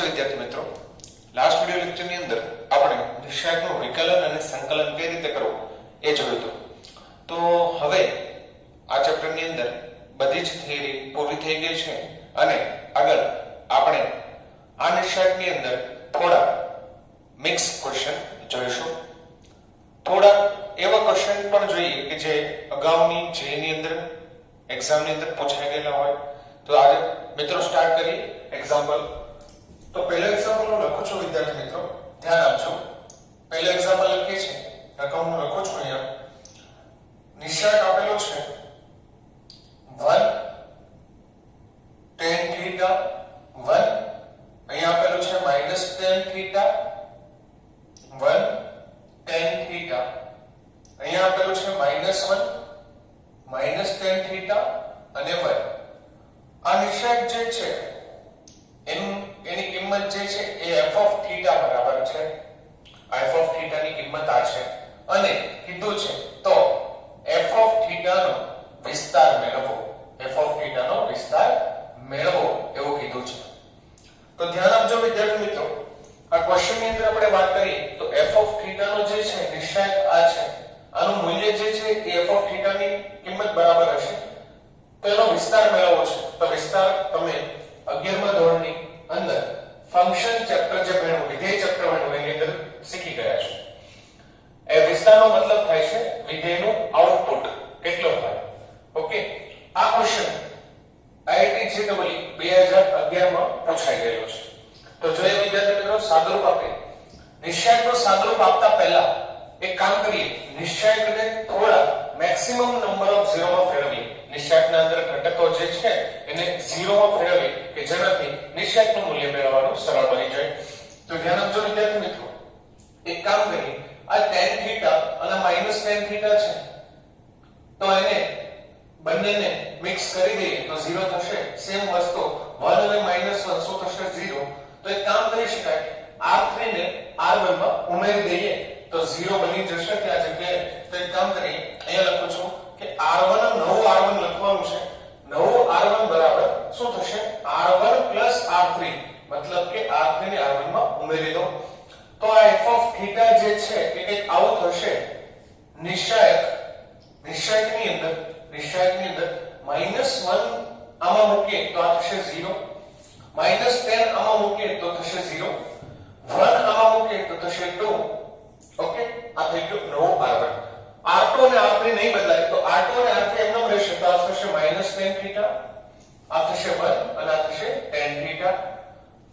નમસ્તે વિદ્યાર્થી મિત્રો, લાસ્ટ વિડિયો લેક્ચરની અંદર આપણે નિશ્ચાયકનું વિકલન અને સંકલન કઈ રીતે કરવું એ જોયું હતું. તો હવે આ ચેપ્ટરની અંદર બધી જ થિયરી પૂરી થઈ ગઈ છે અને આગળ આપણે આ નિશ્ચાયકની અંદર થોડા મિક્સ ક્વેશ્ચન જોઈશું. થોડા એવા ક્વેશ્ચન પણ જોઈએ કે જે અગાઉની જેની અંદર એક્ઝામની અંદર પૂછાઈ ગયેલા હોય. તો આજે મિત્રો સ્ટાર્ટ કરીએ એક્ઝામ્પલ. તો પહેલો એક્ઝામ્પલ હું લખું છું વિદ્યાર્થી મિત્રો, ધ્યાન આપજો. પહેલો એક્ઝામ્પલ લખીએ છીએ, રકમ હું લખું છું અહીંયા. નિશ્ચાયક આપેલો છે 1 tan theta 1, અહીંયા આપેલું છે -tan theta 1 tan theta, અહીંયા આપેલું છે -1 tan theta અને 1. આ નિશ્ચાયક જે છે એની કિંમત જે છે એ f of theta બરાબર છે. f of theta ની કિંમત આ છે અને કીધું છે તો f of theta નો વિસ્તાર મેળવો. f of theta નો વિસ્તાર મેળવો એવું કીધું છે. તો ધ્યાન આપજો વિદ્યાર્થી મિત્રો, આ ક્વેશ્ચન ની અંદર આપણે વાત કરીએ તો f of theta નો જે છે નિશ્ચાયક આ છે. આનું મૂલ્ય જે છે એ f of theta ની કિંમત બરાબર હશે. તો એનો વિસ્તાર મેળવવો છે. તો વિસ્તાર તમે 11મા ધોરણની અંદર ફંક્શન ચેપ્ટર જે ભણ્યું, વિધેય ચેપ્ટર ભણ્યું એની અંદર શીખી ગયા છો. એ વિસ્તારનો મતલબ થાય છે વિધેયનું આઉટપુટ કેટલો થાય. ઓકે, આ ક્વેશ્ચન IIT JEE 2011 માં પૂછાઈ ગયેલો છે. તો જોઈએ વિદ્યાર્થી મિત્રો, સાદુરૂપ આપે. નિશ્ચાયકનો સાદુરૂપ આપતા પહેલા એક કામ કરીએ, નિશ્ચાયકને થોડા મેક્સિમમ નંબર ઓફ 0 માં ફેરવીએ. નિશ્ચાયકના અંદર ઘટકો જે છે એને 0 માં ફેરવીએ કે જેનાથી નિશ્ચાયકનું મૂલ્ય મેળવવાનું સરળ બની જાય. તો ધ્યાન આપજો વિદ્યાર્થી મિત્રો, એક કામ કરીએ, આ tan theta અને -tan theta છે તો એને બંનેને મિક્સ કરી દઈએ તો 0 થશે. સેમ વસ્તુ 1 અને -1 શું થશે? 0. તો એક કામ કરી શકાય, r3 ને r1 માં ઉમેરી દઈએ તો 0 બની જશે ત્યાં જગ્યાએ. તો એક કામ કરીએ, અહીંયા લખું છું કે r1 નવું r1 લખવાનું છે. નવું r1 બરાબર શું થશે? r1 r3, મતલબ કે r3 ને r1 માં ઉમેરી દો. તો આ f of theta જે છે એ કંઈક આવું થશે. નિશ્ચાયકની અંદર -1 આમાં મૂકીએ તો આ થશે 0, -10 આમાં મૂકીએ તો થશે 0, 1 આમાં મૂકીએ તો થશે 2. ઓકે, આ થઈ ગયું નવું r1. r2 અને r3 નહીં બદલાય તો r2 અને r3 એમનેમ રહેશે. તો આ થશે -tan theta, આ થશે 1 અને આ થશે tan theta,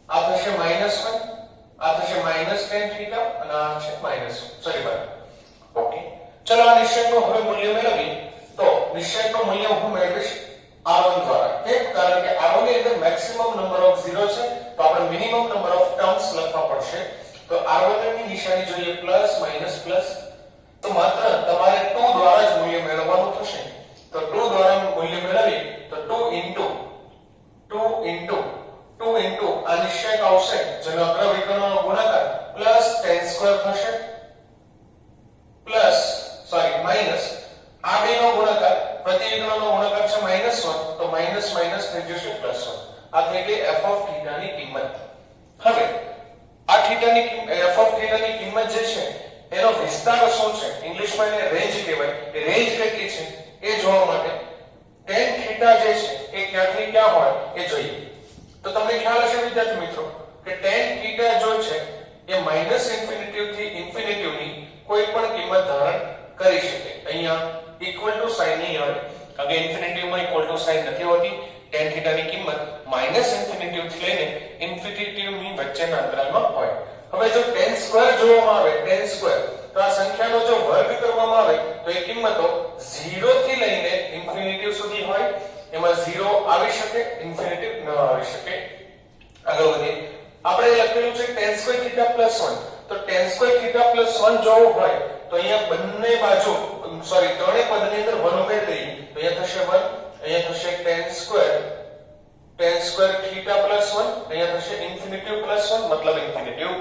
આ થશે -1, આ થશે -tan theta અને આ છે -1. ઓકે, ચલો આ નિશ્ચયકનું હવે મૂલ્ય મેળવીએ. તો નિશ્ચયકનું મૂલ્ય હું મેળવીશ r1 દ્વારા. કેમ? કારણ કે r1 ની અંદર મેક્સિમમ નંબર ઓફ 0 છે તો આપણે મિનિમમ નંબર ઓફ ટર્મ્સ લખવા પડશે. તો r1 ની નિશાની જોઈએ પ્લસ માઈનસ પ્લસ. તો માત્ર તમારે 2 દ્વારા જ મૂલ્ય મેળવવાનું થશે. તો 2 દ્વારા મૂલ્ય મેળવીએ તો 2 ઇન્ટુ આ નિશ્ચયક આવશે જેનો અગ્ર વિકર્ણનો ગુણાકાર પ્લસ tan સ્ક્વેર થશે માઈનસ આ બેનો ગુણાકાર પ્રતિ વિકર્ણનો ગુણાકાર છે -1 તો માઈનસ થઈ જશે +1. આ થઈ ગઈ f of theta ની કિંમત. હવે આ થીટાની f of theta ની કિંમત જે છે એનો વિસ્તાર શું છે? ઇંગ્લિશમાં એને રેન્જ કહેવાય. એ રેન્જ કેટલી છે એ જોવા માટે tan theta જે છે એ ક્યાંથી ક્યાં હોય એ જોઈએ. તો તમને ખ્યાલ હશે વિદ્યાર્થી મિત્રો કે tan theta જો છે એ -∞ થી ઇન્ફિનિટી ની કોઈ પણ કિંમત ધારણ કરી શકે. અહીંયા ઇક્વલ ટુ સાઇન નહીં આવે કારણ કે ઇન્ફિનિટી માં ઇક્વલ ટુ સાઇન નથી હોતી. tan theta ની કિંમત -∞ થી લઈને ઇન્ફિનિટી ની વચ્ચેના અંતરાલમાં હોય. હવે જો tan સ્ક્વેર જોવામાં આવે, tan સ્ક્વેર તો આ સંખ્યાનો જો વર્ગ કરવામાં આવે તો એ કિંમતો 0 થી લઈને ઇન્ફિનિટી સુધી હોય. એમાં 0 આવી શકે, ઇન્ફિનિટી ન આવી શકે. આગળ વધીએ, આપણે લખેલું છે tan સ્ક્વેર θ + 1. તો tan સ્ક્વેર θ + 1 જોવું હોય તો અહીંયા બંને બાજુ ત્રણેય પદની અંદર 1 ઉમેરી દઈએ તો અહીંયા થશે 1, અહીંયા થશે tan સ્ક્વેર θ + 1, અહીંયા થશે ઇન્ફિનિટી +1 મતલબ ઇન્ફિનિટી.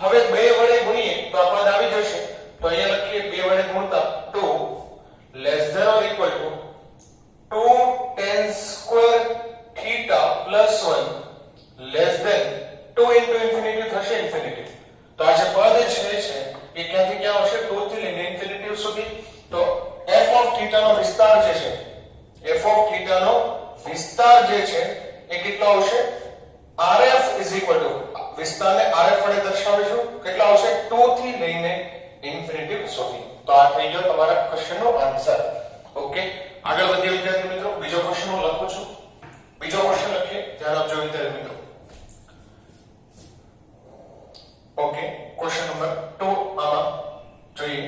હવે 2 વડે ગુણીએ તો આ પદ આવી જશે. તો અહીંયા લખીએ 2 વડે ગુણતા 2 ≤ 2 tan સ્ક્વેર θ + 1 <2 into ઇન્ફિનિટી થશે ઇન્ફિનિટી. તો આ જે પદ છે એ ક્યાંથી ક્યાં આવશે? 2 થી લઈને ઇન્ફિનિટી સુધી. તો f of theta નો વિસ્તાર જે છે, f of theta નો વિસ્તાર જે છે એ કેટલો આવશે? rf is equal to, વિસ્તારને rf વડે દર્શાવીશું, કેટલા આવશે? 2 થી લઈને ઇન્ફિનિટી સુધી. તો આ થઈ ગયો તમારા ક્વેશ્ચન નો આન્સર. ઓકે, આગળ વધીએ વિદ્યાર્થી મિત્રો. બીજો ક્વેશ્ચન હું લખું છું. બીજો ક્વેશ્ચન લખીએ, ધ્યાન આપજો વિદ્યાર્થી મિત્રો. ઓકે, ક્વેશ્ચન નંબર 2 આમાં જોઈએ.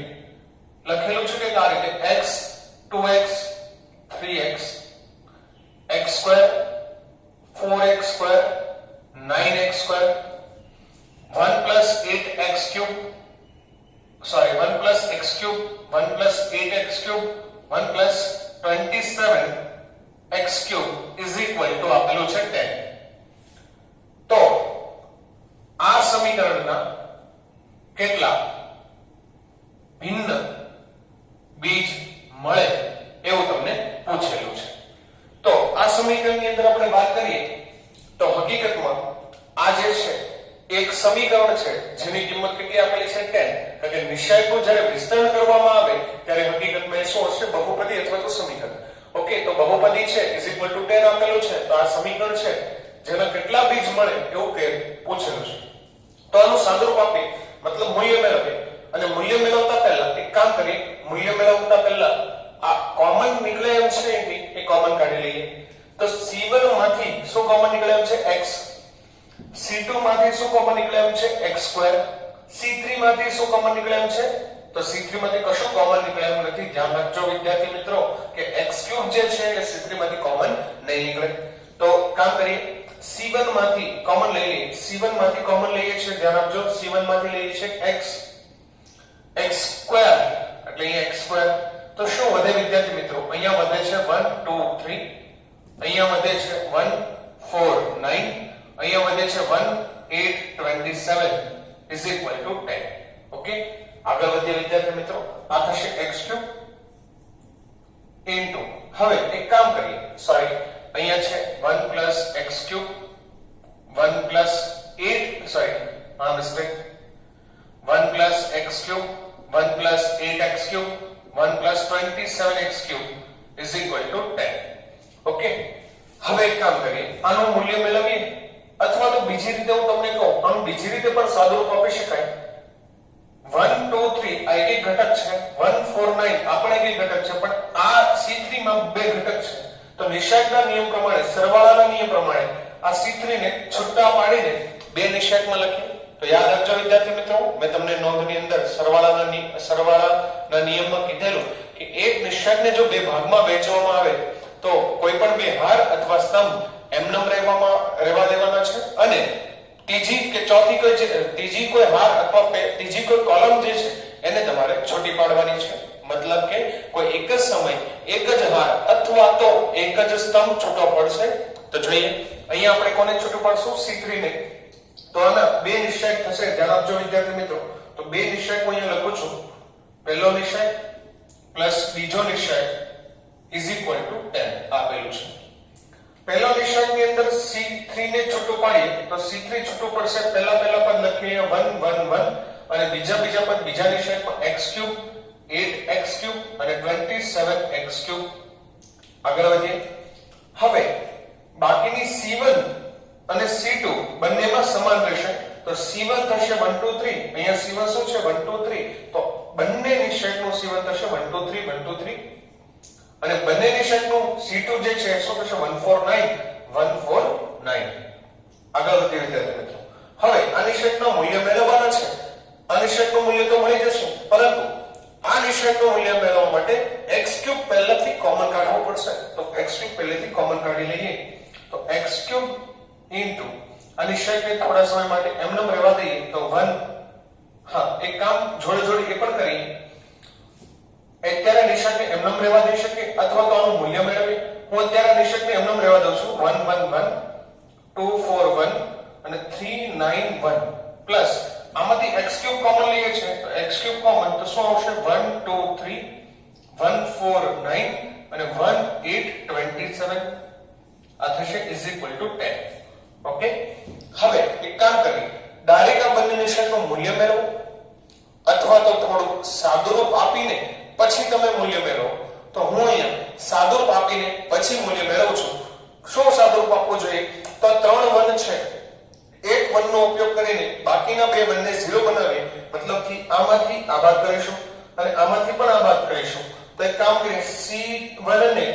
લખેલું છે કે આ રીતે x 2x 3x x2 4x2 9x2 1 plus 8x cube, sorry 1 plus x cube 1 plus 8x cube 1 plus 27x cube is equal to આપેલું છે 10. તો આ સમીકરણના કેટલા ભિન્ન બીજ મળે એવું તમને પૂછેલું છે. તો આ સમીકરણની અંદર આપણે વાત કરીએ તો હકીકતમાં આ જે છે એક સમીકરણ છે જેની કિંમત કેટલી આપેલી છે? 10. કારણ કે નિશ્ચયકનું જ્યારે વિસ્તરણ કરવામાં આવે ત્યારે હકીકતમાં એ શું હશે? બહુપદી અથવા તો સમીકરણ. ઓકે, તો બહુપદી છે = 10 આપેલું છે. તો આ સમીકરણ છે જેના કેટલા બીજ મળે એવું કે પૂછેલું છે. તો આનું સાદુરૂપ આપી, મતલબ મૂલ્ય મેળવીએ. અને મૂલ્ય મેળવતા પહેલા એક કામ કરીએ, મૂલ્ય મેળવતા પહેલા આ કોમન નીકળે એમ છે એ કોમન કાઢી લઈએ. તો c1 માંથી શું કોમન નીકળે એમ છે? x. c2 માંથી શું કોમન નીકળે એમ છે? x2. c3 માંથી શું કોમન નીકળે એમ છે? તો c3 માંથી કશું કોમન નીકળે એમ નથી. ધ્યાન રાખજો વિદ્યાર્થી મિત્રો કે x3 જે છે એ c3 માંથી કોમન નહીં નીકળે. તો કામ કરીએ, c1 માંથી કોમન લઈ લઈએ. c1 માંથી કોમન લઈએ છે, ધ્યાન આપજો. c1 માંથી લઈએ છે x x2 એટલે અહીંયા x2. તો શું વધે વિદ્યાર્થી મિત્રો? અહીંયા વધે છે 1 2 3, અહીંયા વધે છે 1 4 9, અહીંયા વધે છે 1 8 27 is equal to 10. ઓકે, આગળ વધીએ વિદ્યાર્થી મિત્રો. આ થશે x3 into, હવે એક કામ કરીએ, સોરી અહીંયા છે 1 plus x3 1 plus 8, સોરી આ mistake, 1 plus x3 1 plus 8x3 1 plus 27x3 is equal to 10. Okay, હવે એક કામ કરીએ, આનું મૂલ્ય મેળવીએ અથવા તો બીજી રીતે હું તમને કહું, આનું બીજી રીતે પણ સાદુરૂપ આપી શકાય. 1 2 3 આ એક ઘટક છે, 1 4 9 આ પણ એક ઘટક છે, પણ આ c3 માં બે ઘટક છે. તો નિશ્ચયકના નિયમ પ્રમાણે, સરવાળાના નિયમ પ્રમાણે આ c3 ને છૂટા પાડીને બે નિશ્ચયકમાં લખીએ. તો યાદ રાખજો વિદ્યાર્થી મિત્રો, મેં તમને નોંધની અંદર સરવાળાના નિયમમાં કીધેલું કે એક નિશ્ચયકને જો બે ભાગમાં વહેંચવામાં આવે તો કોઈ પણ બે હાર અથવા સ્તંભ એમનેમ રહેવા દેવાના છે, અને ત્રીજી કોઈ હાર અથવા ત્રીજી કોઈ કોલમ જે છે એને તમારે છૂટી પાડવાની છે. મતલબ કે કોઈ એક જ સમય એક જ હાર અથવા તો એક જ સ્તંભ છૂટો પડશે. તો જોઈએ, અહીંયા આપણે કોને છૂટું પાડશું? c3 ને. તો આના બે નિશ્ચય થશે, ધ્યાન આપજો વિદ્યાર્થી મિત્રો. તો બે નિશ્ચય હું અહીંયા લખું છું. પહેલો નિશ્ચય પ્લસ બીજો નિશ્ચય is equal to 10 આપેલું છે. પહેલો નિશ્ચયની અંદર c3 ને છૂટું પાડીએ તો c3 છૂટું પડશે. પહેલા પદ લખીએ 1 1 1, અને બીજા પદ બીજા નિશ્ચયમાં x3 8x3 અને 27x3. આગળ વધીએ. હવે બાકીની c1 અને c2 બંનેમાં સમાન રહેશે. તો c1 થશે 1 2 3, અહીંયા c1 શું છે? 1 2 3. તો બંને નિશ્ચયનું c1 થશે 1 2 3 1 2 3, અને બંને નિશ્ચયનું c2 જે છે શું થશે? 1 4 9 1 4 9. આગળ વધીએ વિદ્યાર્થી મિત્રો. હવે આ નિશ્ચયનું મૂલ્ય મેળવવાના છે. આ નિશ્ચયનું મૂલ્ય તો મળી જશે, પરંતુ આ નિશ્ચયનું મૂલ્ય મેળવવા માટે x3 પહેલાથી કોમન કાઢવું પડશે. તો x3 પહેલેથી કોમન કાઢી લઈએ. તો x3 into આ નિશ્ચયને થોડા સમય માટે એમનેમ રહેવા દઈએ તો 1. હા, એક કામ જોડે એ પણ કરીએ. અત્યારે નિશ્ચયને એમનેમ રહેવા દઈ શકીએ અથવા તો આનું મૂલ્ય મેળવીએ. હું અત્યારે નિશ્ચયને એમનેમ રહેવા દઉં છું. 1 1 1 2 4 1 અને 3 9 1 પ્લસ આમાંથી x3 કોમન લઈએ છે. તો x3 કોમન તો શું આવશે? 1 2 3 1 4 9 અને 1 8 27 આ થશે is equal to 10. ઓકે, હવે એક કામ કરીએ, ડાયરેક્ટ આ બંને નિશાનનું મૂલ્ય મેળવો અથવા તો થોડું સાદુરૂપ આપીને પછી તમે મૂલ્ય મેળવો. તો હું અહીંયા સાદુરૂપ આપીને પછી મૂલ્ય મેળવું છું. શું સાદુરૂપ આપવું જોઈએ? તો 3 1 છે, એક 1 નો ઉપયોગ કરીને બાકીના બે બંને 0 બનાવીએ, મતલબ કે આમાંથી આ બાદ કરીશું અને આમાંથી પણ આ બાદ કરીશું. તો એક કામ કરીએ, C1 ને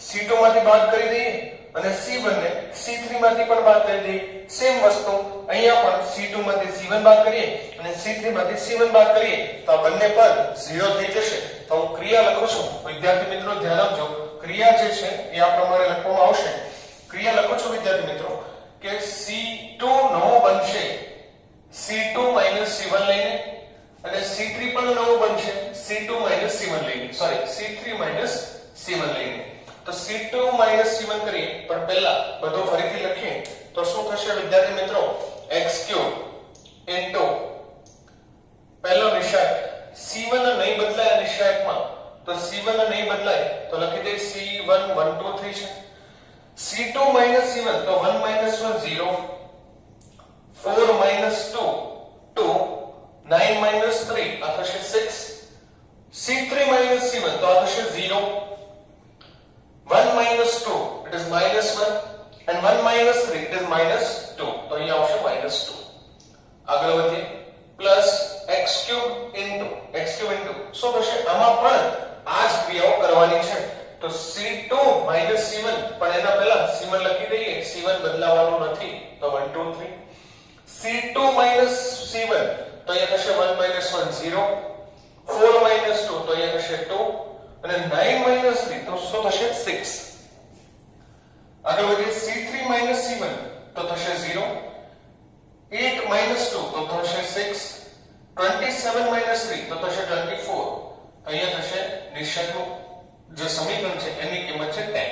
C2 માંથી બાદ કરી દઈએ અને C1 ને C3 માંથી પણ બાદ કરી દઈએ. સેમ વસ્તુ અહીંયા પણ C2 માંથી C1 બાદ કરીએ અને C3 માંથી C1 બાદ કરીએ તો આ બંને પદ 0 થઈ જશે. તો હું ક્રિયા લખું છું. વિદ્યાર્થી મિત્રો ધ્યાન આપજો, ક્રિયા જે છે એ આ પ્રમાણે લખવામાં આવશે. ક્રિયા લખું છું વિદ્યાર્થી મિત્રો કે C2 નવો બનશે C2 C1 લઈને અને C3 પણ નવો બનશે C2 C1 લઈને, સોરી C3 C1 લઈને. તો C2 C1 કરીએ, પણ પહેલા બધું ફરીથી લખીએ તો શું થશે વિદ્યાર્થી મિત્રો? x3 ઇન્ટુ પહેલો નિશાન C1 નહીં બદલાય નિશાનમાં, તો C1 નહીં બદલાય તો લખી દે C1 1 2 3 છે. C2 C1 તો 1 1 0, 4 2 2, 9 3 આ થશે 6. C3 C1 તો આ થશે 0, 1 2 it is -1 and 1 3 it is -2, તો અહીંયા આવશે -2. આગળ વધીએ, પ્લસ x3 into શું થશે? આમાં પણ આ જ ક્રિયાઓ કરવાની છે. તો C2 C1, પણ એના પહેલા C1 લખી દઈએ, C1 બદલાવાનું નથી તો 1 2 3. C2 C1 તો અહીંયા થશે 1 1 0, 4 2 તો અહીંયા થશે 2 અને 9 3 તો શું થશે? 6. આગળ વધીએ, C3 C1 તો થશે 0, 8 2 તો થશે 6, 27 3 તો થશે 24. અહીંયા થશે નિશાનનું જે સમીકરણ છે એની કિંમત છે 10.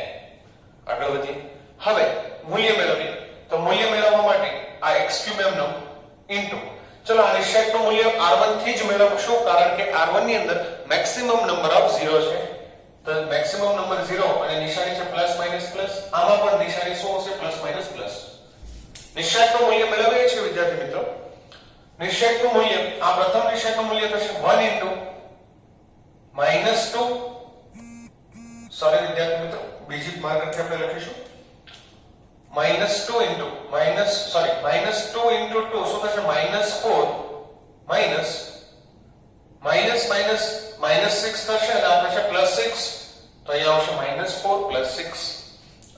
આગળ વધીએ, હવે મૂલ્ય મેળવીએ. તો મૂલ્ય મેળવવા માટે આ x3 એમનો ઇન્ટુ, ચલો આ નિશાનનું મૂલ્ય r1 થી જ મેળવશું કારણ કે r1 ની અંદર મેક્સિમમ નંબર ઓફ 0 છે. તો મેક્સિમમ નંબર 0 અને નિશાની છે પ્લસ માઈનસ પ્લસ, આમાં પણ નિશાની શું હશે? Plus minus plus. નિશાનનું મૂલ્ય મેળવીએ છીએ વિદ્યાર્થી મિત્રો. નિશાનનું મૂલ્ય, આ પ્રથમ નિશાનનું મૂલ્ય થશે 1 ઇન્ટુ -2, સોરી વિદ્યાર્થી મિત્રો બીજી માર્કરથી આપણે લખીશું -2 ઇન્ટુ -2 ઇન્ટુ 2 શું થશે? -4 -6 થશે અને આ થશે +6, તો અહીંયા આવશે -4 +6.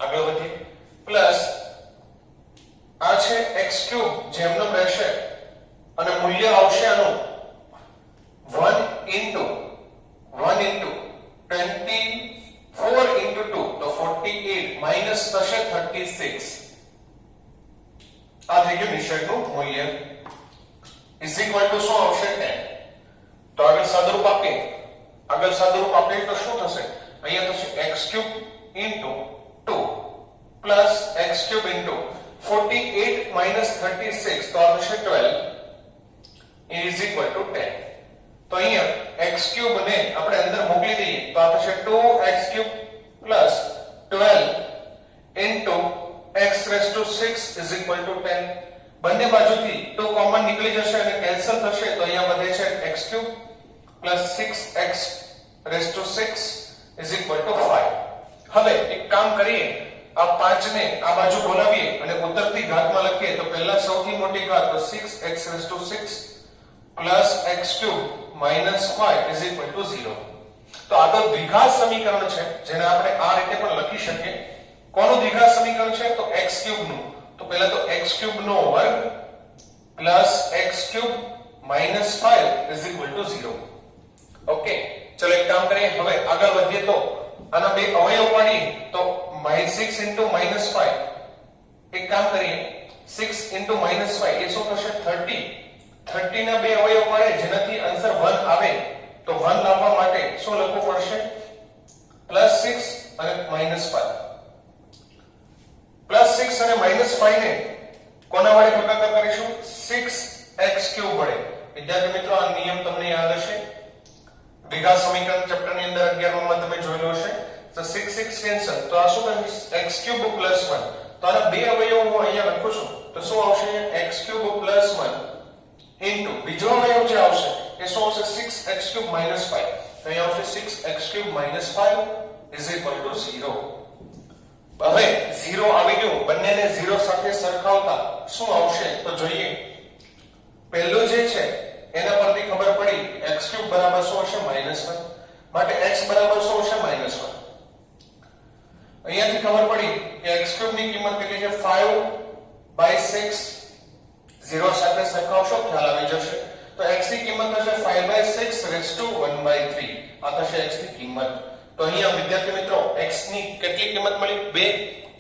આગળ વધીએ, પ્લસ આ છે x3 જેમનો રહેશે અને મૂલ્ય આવશે આનું 1 ઇન્ટુ 24 ઇન્ટુ 2 તો 48 માઈનસ થશે 36. આ થઈ ગયું નિશાનનું મૂલ્ય ઇઝ ઇક્વલ ટુ શું આવશે? 10. તો આગળ સાદુરૂપ આપીએ તો શું થશે? અહીંયા થશે x3 into 2 plus x3 into 48 minus 36 તો આ થશે 12 ઇઝ ઇક્વલ ટુ 10. તો અહીંયા x3 ને આપણે અંદર મોકલી દઈએ તો આ થશે 2x3 plus 12 into x raise to 6 is equal to 10. બંને બાજુથી 2 કોમન નીકળી જશે અને કેન્સલ થશે તો અહીંયા વધે છે x3 plus 6x raise to 6 is equal to 5. હવે એક કામ કરીએ, આ 5 ને આ બાજુ બોલાવીએ અને ઉત્તરથી ઘાતમાં લખીએ તો પહેલા સૌથી મોટી ઘાત તો 6x raise to 6 plus x3 minus 5 is equal to 0. તો આ તો દ્વિઘાત સમીકરણ છે જેને આપણે આ રીતે પણ લખી શકીએ. કોનું દ્વિઘાત સમીકરણ છે? તો x3 નું. તો પહેલા તો x3 નો વર્ગ plus x3 minus 5 is equal to 0. Okay, ચલો એક કામ કરીએ, હવે આગળ વધીએ તો આના બે અવયવ પાડીએ તો 6 ઇન્ટુ માઈનસ 5. એક કામ કરીએ, 6 ઇન્ટુ માઈનસ 5 એ શું થશે? 30. 30 ના બે અવયવ પાડે જેનાથી આન્સર 1 આવે તો 1 લાવવા માટે શું લખવું પડશે? +6 અને -5. +6 અને -5 ને કોના વડે ભાગાકાર કરીશું? 6x3 વડે. વિદ્યાર્થી મિત્રો આ નિયમ તમને યાદ હશે, દ્વિઘાત સમીકરણ ચેપ્ટર ની અંદર 11 માં તમે જોયેલું હશે. તો 6 6 કેન્સલ, તો આ શું બનશે? x3 + 1. તો આના બે અવયવો હું અહીંયા લખું છું તો શું આવશે x³ + 1 ઇન્ટુ બીજો અવયવ જે આવશે એ શું આવશે 6x³ - 5 તો અહીં આવશે 6x³ - 5 0. હવે 0 આવી ગયું, બંનેને 0 સાથે સરખાવતા શું આવશે તો જોઈએ. પહેલું જે છે એના પરથી ખબર પડી x³ બરાબર શું હશે -1 માટે x બરાબર શું હશે -1. અહીંયાથી ખબર પડી કે x³ ની કિંમત કેટલી છે 5/6 0 સાથે સરખાવશો ખ્યાલ આવી જશે. તો x ની કિંમત હશે 5/6 ⁻⁴ આ થશે x ની કિંમત. તો અહીંયા વિદ્યાર્થી મિત્રો x ની કેટલી કિંમત મળી 2,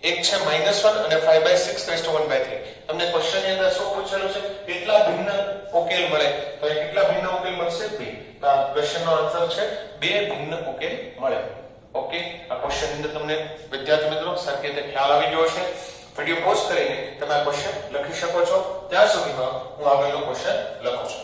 એક છે -1 અને 5/6 ⁻⁴. તમને ક્વેશ્ચન ની અંદર શું પૂછેલું છે કેટલા ભિન્ન ઉકેલ મળે તો એ કેટલા ભિન્ન ઉકેલ મળશે 2. તો આ ક્વેશ્ચન નો આન્સર છે 2 ભિન્ન ઉકેલ મળે. ઓકે, આ ક્વેશ્ચન ની અંદર તમને વિદ્યાર્થી મિત્રો સરખી રીતે ખ્યાલ આવી ગયો છે. વિડિયો પોઝ કરીને તમે આ ક્વેશ્ચન લખી શકો છો. ત્યાં સુધીમાં હું આગળનો ક્વેશ્ચન લખું છું.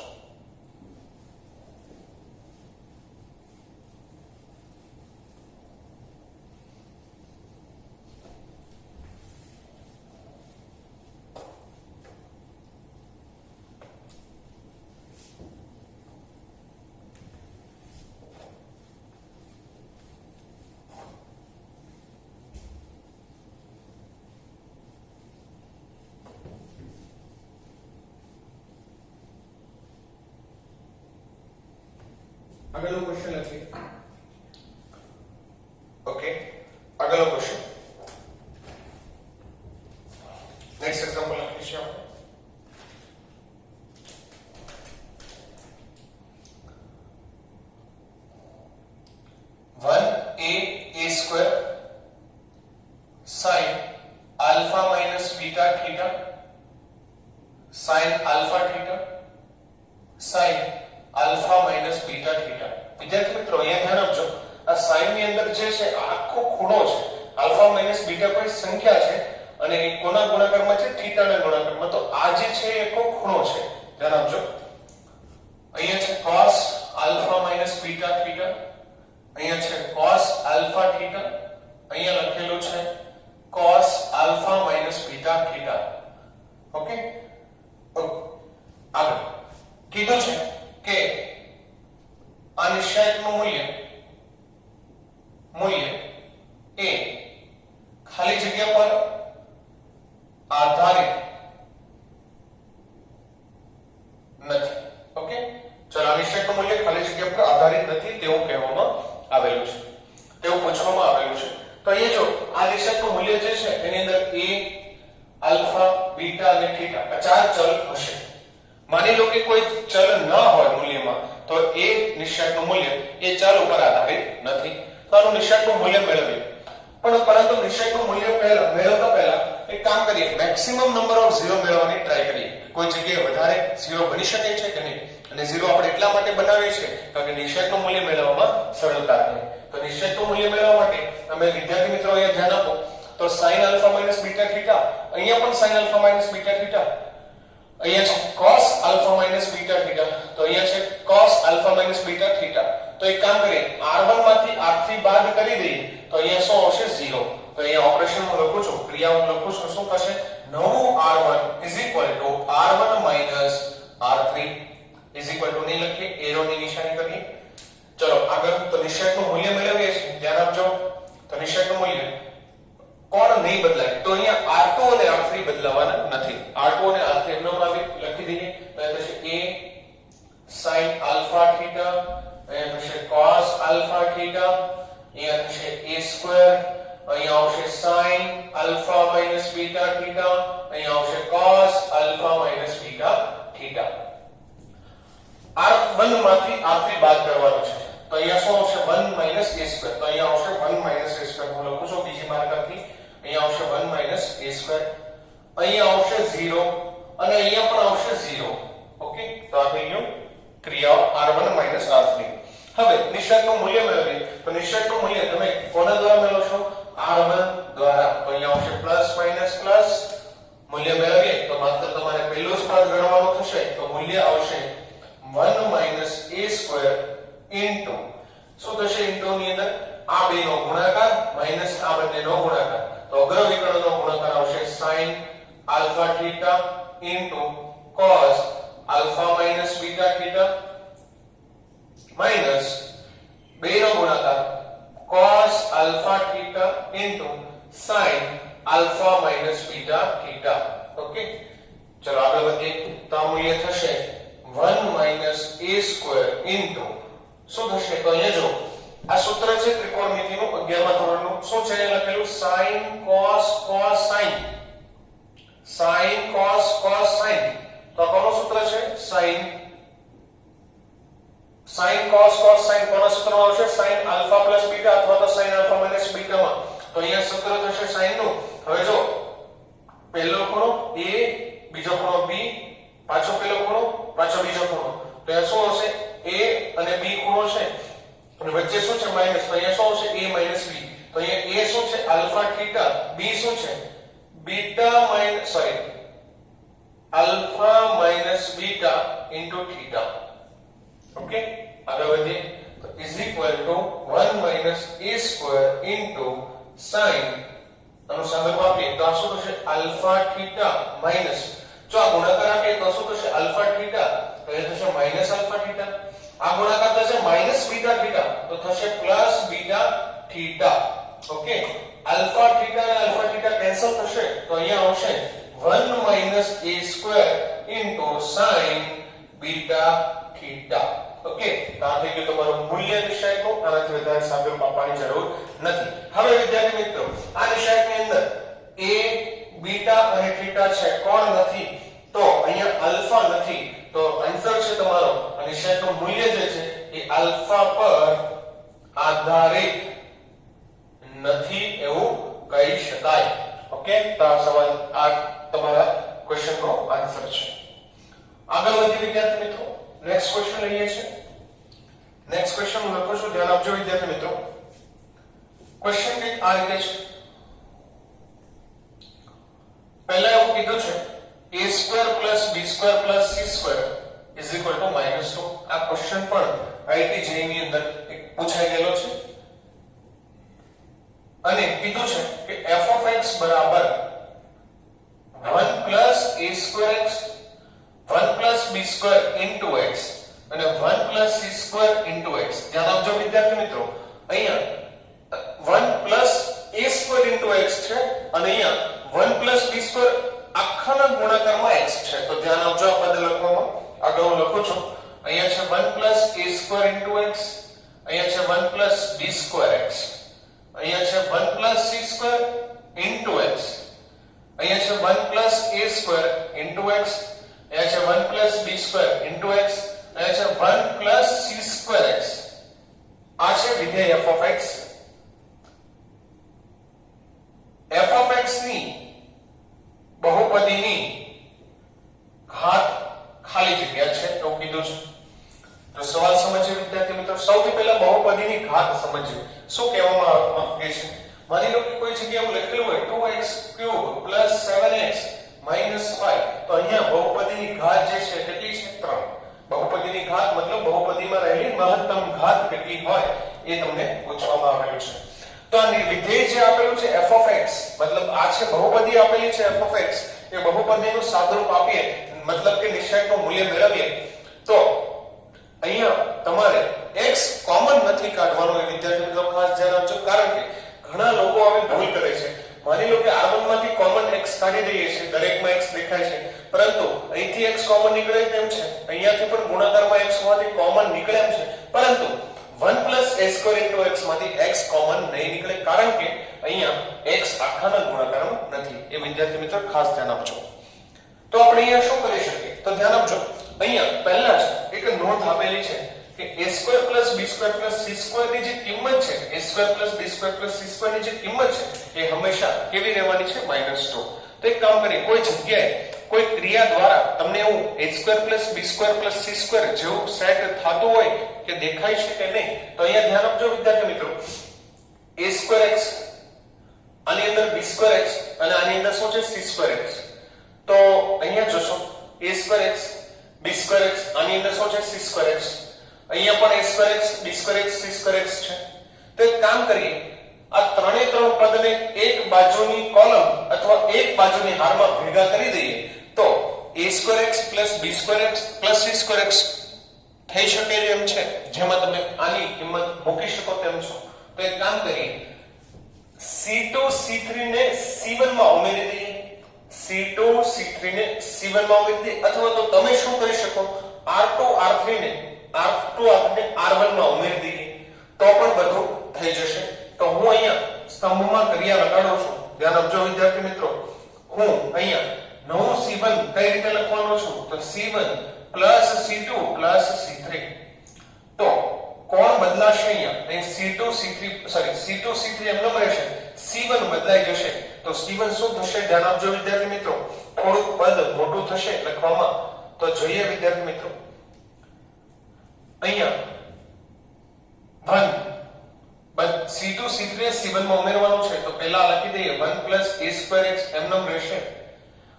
આગળનો ક્વેશ્ચન લખીએ. ઓકે, આગળનો ક્વેશ્ચન નેક્સ્ટ એક્ઝામ્પલ લખીશું આપણે 1a² sin alpha minus beta theta sin alpha theta sin alpha minus beta theta. વિદ્યાર્થી મિત્રો અહીંયા ધ્યાન આપજો, આ sin ની અંદર જે છે આખો ખૂણો છે alpha minus beta કોઈ સંખ્યા છે અને એ કોના ગુણાકારમાં છે થીટા ના ગુણાકારમાં. તો આ જે છે એ આખો ખૂણો છે, ધ્યાન આપજો. અહીંયા છે cos alpha minus beta theta, અહીંયા છે cos alpha theta, અહીંયા લખેલું છે cos alpha minus beta theta. Okay, આગળ કીધું છે કે આ નિશ્ચાયકનું મૂલ્ય એ ખાલી જગ્યા પર આધારિત નથી. ઓકે, ચલો આ નિશ્ચાયકનું મૂલ્ય ખાલી જગ્યા પર આધારિત નથી તેવું કહેવામાં આવેલું છે, તેવું પૂછવામાં આવેલું છે. તો અહીંયા જો આ નિશ્ચાયકનું મૂલ્ય જે છે એની અંદર a, આલ્ફા, બીટા અને થીટા આ ચાર ચલ હશે. માની લો કે કોઈ ચલ ન હોય મૂલ્યમાં તો એ નિશ્ચાયકનું મૂલ્ય એ ચલ ઉપર આધારિત નથી. તો આનું નિશ્ચાયકનું મૂલ્ય મેળવીએ. પરંતુ નિશ્ચાયકનું મૂલ્ય મેળવતા પહેલા એક કામ કરીએ, મેક્સિમમ નંબર ઓફ ઝીરો મેળવવાની ટ્રાય કરીએ. કોઈ જગ્યાએ વધારે ઝીરો બની શકે છે કે નહીં, અને ઝીરો આપણે એટલા માટે બનાવીએ છીએ કારણ કે નિશ્ચાયકનું મૂલ્ય મેળવવામાં સરળતા રહે. તો નિશ્ચાયકનું મૂલ્ય મેળવવા માટે તમે વિદ્યાર્થી મિત્રો અહીંયા ધ્યાન આપો તો sin alpha minus beta theta, અહીંયા પણ sin alpha minus beta theta, અહીંયા છે cos alpha minus beta theta, તો અહીંયા છે cos alpha minus beta theta. તો એક કામ કરીએ, r1 માંથી r3 બાદ કરી દઈએ તો અહીંયા શું આવશે 0. તો અહીંયા ઓપરેશન હું લખું છું, ક્રિયા હું લખું છું, શું થશે નવું r1 r1 minus r3 નહીં લખીએ, એરો ની નિશાની કરીએ. ચલો આગળ, તો નિશ્ચાયકનું મૂલ્ય મેળવીએ છીએ, ધ્યાન આપજો. તો નિશ્ચાયકનું મૂલ્ય કોણ નહીં બદલાય, તો અહીંયા r2 અને r3 બદલાવાના નથી. r2 અને r3 એમનો લખી દઈએ તો એ થશે a sin alpha theta, અહીંયા થશે cos alpha theta, અહીંયા થશે a², અહીંયા આવશે sin alpha minus beta theta, અહીંયા આવશે cos alpha minus beta theta. r1 માંથી r3 બાદ કરવાનો છે તો અહીંયા શું આવશે 1 minus a², તો અહીંયા આવશે 1 minus a², હું લખું છું બીજી માર્કરથી. અહીંયા આવશે 1 minus a², અહીંયા આવશે 0 અને અહીંયા પણ આવશે 0. ઓકે, તો આ થઈ ગયું ક્રિયા r1 minus r3. હવે નિશ્ચાયકનું મૂલ્ય મેળવીએ તો નિશ્ચાયકનું મૂલ્ય તમે કોના દ્વારા મેળવશો r1 દ્વારા. તો અહીંયા આવશે પ્લસ માઈનસ પ્લસ, મૂલ્ય મેળવીએ તો માત્ર તમારે પહેલું જ પદ ગણવાનું થશે તો મૂલ્ય આવશે 1 minus a² into શું થશે ઇન્ટુ ની અંદર આ બે નો ગુણાકાર માઈનસ આ બંનેનો ગુણાકાર, તો અગ્ર વિકર્ણનો ગુણાકાર આવશે sin alpha theta into cos alpha minus beta theta minus 2 નો ગુણાકાર cos alpha theta into sin alpha minus beta theta. Okay, ચલો આગળ વધીએ. તો આ મૂલ્ય થશે 1 minus a square into શું થશે? તો અહીંયા જો આ સૂત્ર છે ત્રિકોણમિતિનું 11મા ધોરણનું. શું છે લખેલું? sin cos cos sin sin cos cos sin. તો કોનું સૂત્ર છે? sin cos cos sin કોના સૂત્રમાં આવશે? sin alpha plus beta અથવા તો sin alpha minus beta માં. તો અહીંયા સૂત્ર થશે sin નું. હવે જો પહેલો ખૂણો a, બીજો ખૂણો b, પાછો પહેલો ખૂણો, પાછો બીજો ખૂણો. તો અહીંયા શું આવશે? a અને b ખૂણો છે અને વચ્ચે શું છે? માઈનસ. તો અહીંયા શું આવશે? a minus b. તો અહીંયા a શું છે? alpha theta, b શું છે? beta minus alpha minus beta into theta. Okay, આગળ વધીએ. તો is equal to 1 minus a square into sin આનું સાદુરૂપ આપીએ તો આ શું થશે? alpha theta minus જો આ ગુણાકાર આપીએ તો શું થશે? alpha theta તો એ થશે minus alpha theta. આ ગુણાકાર થશે minus beta theta તો થશે plus beta theta. Okay, alpha theta અને alpha theta કેન્સલ થશે તો અહીંયા આવશે 1 minus a square into sin beta theta. Okay, તો આ થઈ ગયું તમારું મૂલ્ય નિશાયકનું. આનાથી વધારે સાદુરૂપ આપવાની જરૂર નથી. હવે વિદ્યાર્થી મિત્રો આ નિશાયકની અંદર a બીટા અને થીટા છે, કોણ નથી? તો અહીંયા આલ્ફા નથી. તો આન્સર છે તમારો આ નિશાયકનું મૂલ્ય જે છે એ આલ્ફા પર આધારિત નથી એવું કહી શકાય. ઓકે, તો આ સવાલ આ તમારા ક્વેશ્ચનનો આન્સર છે. આગળ વધીએ વિદ્યાર્થી મિત્રો. નેક્સ્ટ ક્વેશ્ચન લઈએ છે. નેક્સ્ટ ક્વેશ્ચન હું લખું છું, ધ્યાન આપજો વિદ્યાર્થી મિત્રો. ક્વેશ્ચન કંઈક આ રીતે છે. પહેલા એવું કીધું છે a square plus b square plus c square is equal to -2. આ ક્વેશ્ચન પણ આઈઆઈટી જેઈ ની અંદર એક પૂછાઈ ગયેલો છે અને કીધું છે કે f of x બરાબર 1 plus a square x 1 plus b square into x અને 1 plus c square into x. ધ્યાન આપજો વિદ્યાર્થી મિત્રો, અહીંયા 1 plus a square into x છે અને અહીંયા 1 plus b square આખાના ગુણાકારમાં x છે. તો ધ્યાન આપજો આ પદ લખવામાં. આગળ હું લખું છું. અહીંયા છે 1 plus a square into x, અહીંયા છે 1 plus b square x, અહીંયા છે 1 plus c square into x, અહીંયા છે 1 plus a square into x, અહીંયા છે 1 plus b square into x, અહીંયા છે 1 plus c square x. આ છે વિધેય f of x. f of x ની બહુપદીની ઘાત ખાલી જગ્યા છે એવું કીધું છે. તો સવાલ સમજીએ વિદ્યાર્થી મિત્રો. સૌથી પહેલા બહુપદીની ઘાત સમજીએ. શું કહેવામાં આવે છે? માની લો કે કોઈ જગ્યાએ એવું લખેલું હોય 2x³ + 7x - 5. તો અહીંયા બહુપદીની ઘાત જે છે કેટલી છે? 3. બહુપદીની ઘાત મતલબ બહુપદીમાં રહેલી મહત્તમ ઘાત કેટલી હોય એ તમને પૂછવામાં આવેલું છે. તો આ વિધેય જે આપેલું છે f of x મતલબ આ છે બહુપદી આપેલી છે f of x. એ બહુપદીનું સાદુરૂપ આપીએ મતલબ કે નિશાયકનું મૂલ્ય મેળવીએ તો અહીંયા તમારે x કોમન નથી કાઢવાનું. એ વિદ્યાર્થી મિત્રો ખાસ ધ્યાન આપજો, કારણ કે ઘણા લોકો આવી ભૂલ કરે છે. માની લો કે r1 માંથી કોમન x કાઢી દઈએ છીએ, દરેકમાં x દેખાય છે, પરંતુ અહીંથી x કોમન નીકળે તેમ છે, અહીંયાથી પણ ગુણાકારમાં x માંથી કોમન નીકળે એમ છે, પરંતુ 1 plus a square into x માંથી x કોમન નહીં નીકળે, કારણ કે અહીંયા x આખાના ગુણાકારમાં નથી. એ વિદ્યાર્થી મિત્રો ખાસ ધ્યાન આપજો. તો આપણે અહીંયા શું કરી શકીએ? તો ધ્યાન આપજો, અહીંયા પહેલા જ એક નોંધ આપેલી છે કે a square plus b square plus c square ની જે કિંમત છે, a square plus b square plus c square ની જે કિંમત છે એ હંમેશા કેવી રહેવાની છે? -2. તો એક કામ કરીએ, કોઈ જગ્યાએ કોઈ ક્રિયા દ્વારા તમને એવું a square plus b square plus c square જેવું સેટ થતું હોય કે દેખાય છે કે નહીં, તો અહીંયા ધ્યાન આપજો વિદ્યાર્થી મિત્રો. a square x આની અંદર b square x અને આની અંદર શું છે? c square x. તો અહીંયા જોશો a square x b square x આની અંદર શું છે? c square x. અહીંયા પણ a square x b square x c square x છે. તો એક કામ કરીએ, આ ત્રણે ત્રણ પદને એક બાજુની કોલમ અથવા એક બાજુની હારમાં ભેગા કરી દઈએ તો a2x + b2x + c2x થઈ શકે એમ છે, જેમાં તમે આની કિંમત મૂકી શકો તેમ છો. તો એક કામ કરીએ, c2 c3 ને c1 માં ઉમેરી દઈએ, c2 c3 ને c1 માં ઉમેરી દઈએ, અથવા તો તમે શું કરી શકો, r2 r3 ને r1 માં ઉમેરી દઈએ તો પણ બધું થઈ જશે. તો હું અહીંયા સ્તંભમાં ક્રિયા લગાડું છું. ધ્યાન આપજો વિદ્યાર્થી મિત્રો, હું અહીંયા નવું c1 કઈ રીતે લખવાનો છું, તો c1 + c2 + c3. તો કોણ બદલાશે અહીંયા, c2 c3 એમનો રહેશે, c1 બદલાઈ જશે. તો c1 શું થશે, ધ્યાન આપજો વિદ્યાર્થી મિત્રો, થોડું પદ મોટું થશે લખવામાં. તો જોઈએ વિદ્યાર્થી મિત્રો, અહીંયા 1 c2 c3 ને c1 માં ઉમેરવાનું છે. તો પહેલા લખી દઈએ 1 + a2x એમનો રહેશે.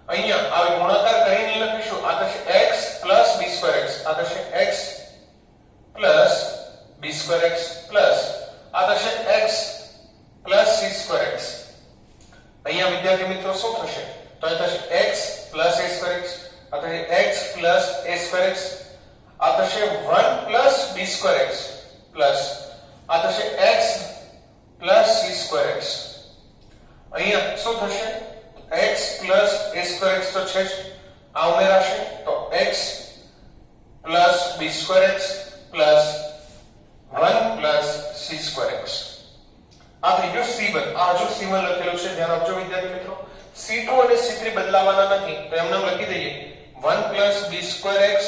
અહીંયા આવે ગુણાકાર કરીને લખીશું, આ થશે x + b2x, આ થશે x + b2x પ્લસ આ થશે x + c2x. અહીંયા વિદ્યાર્થી મિત્રો શું થશે, તો આ થશે x + a2x, આ થશે x + a2x, આ થશે 1 + b2x પ્લસ આ થશે x + c2x. અહીંયા શું થશે, x + a2x તો છે જ, આ ઉમેરાશે તો x + b2x પ્લસ 1 + c2x. આ થઈ ગયું c1. આ હજુ c1 લખેલું છે, ધ્યાન આપજો વિદ્યાર્થી મિત્રો. c2 અને c3 બદલાવાના નથી, તો એમને લખી દઈએ 1 + b2x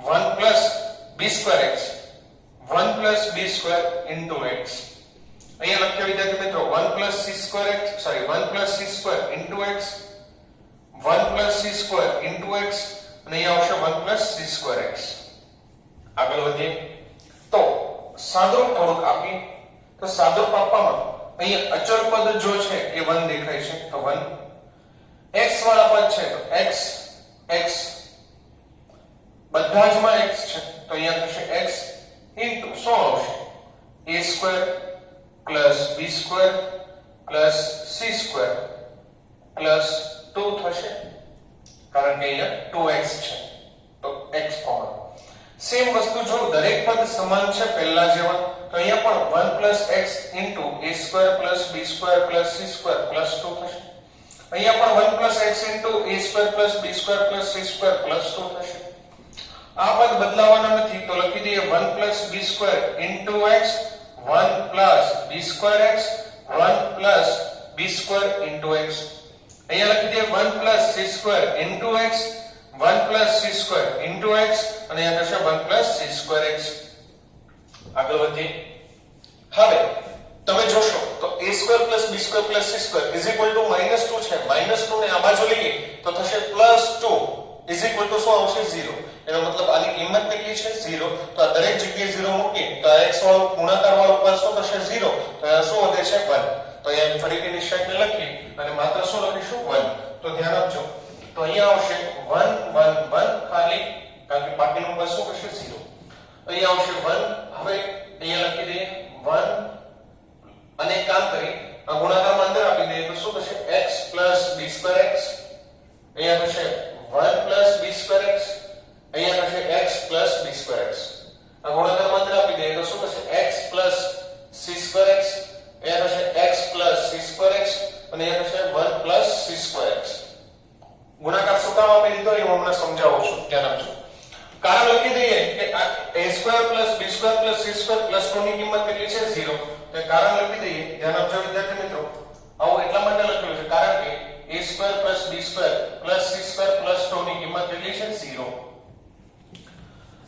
1 + b2x 1 + b2 * x. અહીંયા લખ્યો વિદ્યાર્થી મિત્રો 1 + c2x 1 + c2 * x 1 + c2 * x અને અહીંયા આવશે 1 + c2x. આગળ વધીએ તો સાદુરૂપ થોડુંક આપીએ. તો સાદુરૂપ આપવામાં અહીંયા અચળ પદ જો છે એ 1 દેખાય છે, તો 1. x વાળા પદ છે તો x x બધા જ માં x છે, તો અહીંયા થશે x ઇન્ટુ શું આવશે, a2 + b2 + c2 + 2 થશે, કારણ કે અહીંયા 2x છે તો x કોમન. સેમ વસ્તુ જો દરેક પદ સમાન છે પહેલા જેવા, તો અહીંયા પણ 1 + x into a2 + b2 + c2 + 2 થશે. અહીંયા પણ 1 + x into a2 + b2 + c2 + 2 થશે. આ પદ બદલાવાના નથી, તો લખી દઈએ 1 + b2 into x 1 + b2x 1 + b2 into x. અહીંયા લખી દઈએ 1 + c2 into x 1 + c2 into x અને અહીંયા થશે 1 + c2x. આગળ વધીએ. હવે તમે જોશો તો a2 + b2 + c2 = -2 છે. -2 ને આ બાજુ લઈએ તો થશે +2 = શું આવશે, 0. એનો મતલબ આની કિંમત કેટલી છે, 0. તો આ દરેક જગ્યાએ 0 મૂકીએ તો આ x વાળો ગુણાકાર વાળો પદ શું થશે, 0. તો આ શું વધે છે, 1. તો અહીંયા ફરીથી નિશ્ચયને લખી અને માત્ર શું લખીશું, 1. તો ધ્યાન આપજો, તો અહીંયા આવશે 1 1 1 ખાલી, કારણ કે બાકીનું પદ શું થશે, 0. અહીંયા આવશે 1. હવે અહીંયા લખી દઈએ 1 અને એક કામ કરી આ ગુણાકારમાં અંદર આપી દઈએ તો શું થશે, x + b2x, અહીંયા થશે 1 + b2x, અહીંયા થશે x + b2x. આ ગુણાકારમાં અંદર આપી દઈએ તો શું થશે, x + c2x, અહીંયા થશે x + c2x અને અહીંયા થશે 1 + c2x. ગુણાકાર શું કામ આપી દીધો એ હું હમણાં સમજાવું છું, ધ્યાન આપજો. કારણ લખી દઈએ કે આ a2 + b2 + c2 + 2 ની કિંમત કેટલી છે, 0. તો કારણ લખી દઈએ, ધ્યાન આપજો વિદ્યાર્થી મિત્રો. આવું એટલા માટે લખેલું છે કારણ કે a2 + b2 + c2 + 2 ની કિંમત કેટલી છે, 0.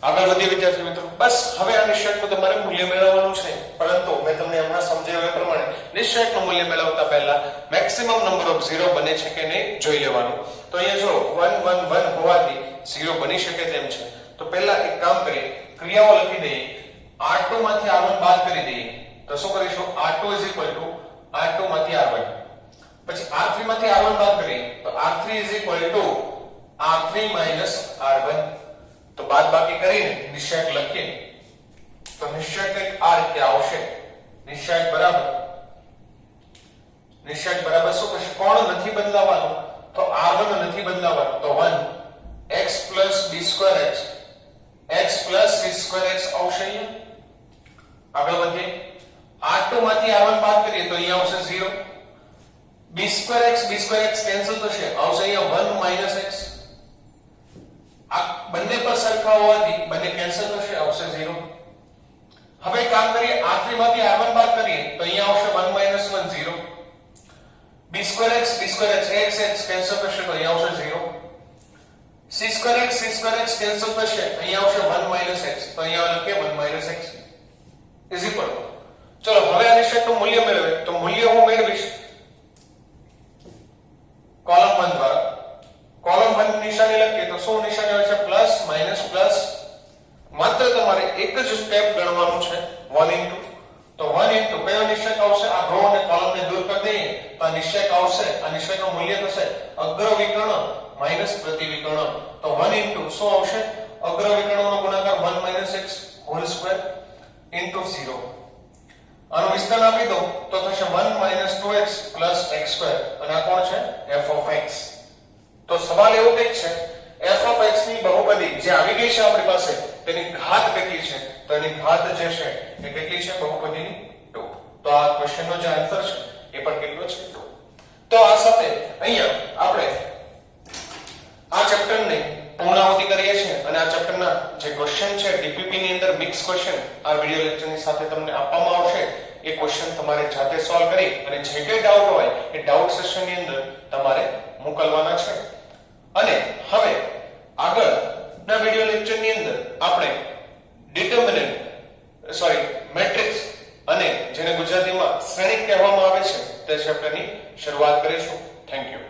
આગળ વધીએ વિદ્યાર્થી મિત્રો. બસ હવે આ નિશ્ચયકનું તમારે મૂલ્ય મેળવવાનું છે, પરંતુ મેં તમને હમણાં સમજાવ્યા પ્રમાણે નિશ્ચયકનું મૂલ્ય મેળવતા પહેલા મેક્સિમમ નંબર ઓફ 0 બને છે કે નહીં જોઈ લેવાનું. તો અહીંયા જો 1 1 1 હોવાથી 0 બની શકે તેમ છે. તો પહેલા એક કામ કરીએ, ક્રિયાઓ લખી દઈએ. r2 માંથી r1 બાદ કરી દઈએ તો શું કરીશું, r2 = r2 માંથી r1. પછી r3 માંથી r1 બાદ કરીએ તો r3 = r3 - r1. તો બાદ બાકી કરીને નિશ્ચયક લખીએ તો નિશ્ચયક કંઈક આ રીતે આવશે. નિશ્ચયક બરાબર નિશ્ચય બરાબર શું થશે? કોણ નથી બદલાવાનું? તો r1 નથી બદલાવાનું, તો 1 x + b2x x + c2x આવશે અહીંયા. આગળ વધીએ. r2 માંથી r1 બાદ કરીએ તો અહીંયા આવશે 0. b2x કેન્સલ થશે, આવશે અહીંયા 1 - x. આ બંને પર સરખા હોવાથી બંને કેન્સલ થશે, આવશે 0. હવે કામ કરીએ, r3 માંથી r1 બાદ કરીએ તો અહીંયા આવશે 1 - 1 0. b2x x કેન્સલ થશે તો અહીંયા આવશે 0. c2x કેન્સલ થશે, અહીંયા આવશે 1 - x, તો અહીંયા લખીએ 1 - x ઇઝ ઇક્વલ. ચલો હવે આ નિશ્ચયકનું મૂલ્ય મેળવે તો મૂલ્ય હું મેળવીશ કોલમ 1 દ્વારા. કોલમ 1 ની નિશાની લખીએ તો શું નિશાની હોય છે? Plus minus plus. માત્ર તમારે એક જ સ્ટેપ ગણવાનું છે 1 ઇન્ટુ. તો 1 ઇન્ટુ કયો નિશ્ચયક આવશે? આ રો અને કોલમને દૂર કરી દઈએ તો આ નિશ્ચયક આવશે. આ નિશ્ચયકનું મૂલ્ય થશે અગ્ર વિકર્ણ માઈનસ પ્રતિ વિકર્ણ. તો 1 ઇન્ટુ શું આવશે? અગ્ર વિકર્ણનો ગુણાકાર 1 - x હોલ સ્ક્વેર ઇન્ટુ 0. આનો વિસ્તરણ આપી દો તો થશે 1 - 2x + x સ્ક્વેર. અને આ કોણ છે? f of x. તો સવાલ એવો કંઈક છે, f of x ની બહુપદી જે આવી ગઈ છે આપણી પાસે, તેની ઘાત કેટલી છે? તો એની ઘાત જે છે એ કેટલી છે? બહુપદીની 2. તો આ ક્વેશ્ચનનો જે આન્સર છે એ પણ કેટલો છે? 2. તો આ સાથે અહીંયા આપણે આ ચેપ્ટરની પૂર્ણાહુતિ કરીએ છીએ અને આ ચેપ્ટરના જે ક્વેશ્ચન છે ડીપીપી ની અંદર મિક્સ ક્વેશ્ચન આ વિડિયો લેક્ચરની સાથે તમને આપવામાં આવશે. એ ક્વેશ્ચન તમારે જાતે સોલ્વ કરી અને જે કંઈ ડાઉટ હોય એ ડાઉટ સેશનની અંદર તમારે મોકલવાના છે. અને હવે આગળના વિડિયો લેક્ચરની અંદર આપણે મેટ્રિક્સ અને જેને ગુજરાતીમાં શ્રેણિક કહેવામાં આવે છે તે ચેપ્ટરની શરૂઆત કરીશું. Thank you.